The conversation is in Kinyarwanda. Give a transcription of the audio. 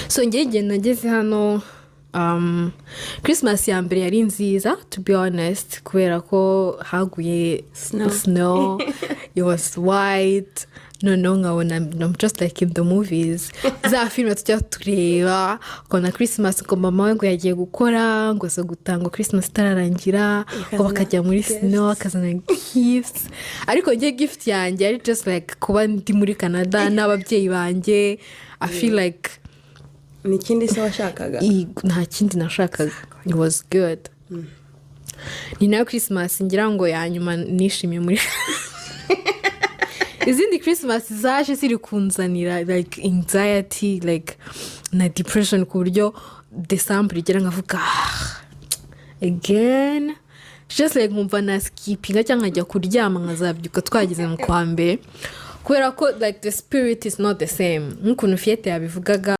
So njye nageze hano Christmas ya mbere yari nziza, to be honest, kubera ko haguye snow. It was white. No, I'm just like in the movies. Za filime tujya tureba kona Christmas ko mama we ngo yagiye gukora ngo zo gutanga Christmas itararangira ngo bakajya muri snow akazana gifts. Ariko njye gift yanjye ari just like kuba ndi muri Canada n'ababyeyi banjye. I feel like ni kindi se washakaga? Nta kindi nashakaga. It was good. Ni nayo Christmas ngira ngo ya nyuma nishimiye muri izindi Christmas zaje ziri kunzanira like anxiety, like na depression ku buryo December igera nkavuga again, just like nkumva na skipping cyangwa nkajya kuryama nkazabyuka twageze mu kwa mbere kubera ko like the spirit is not the same. Nk'ukuntu Fiete yabivugaga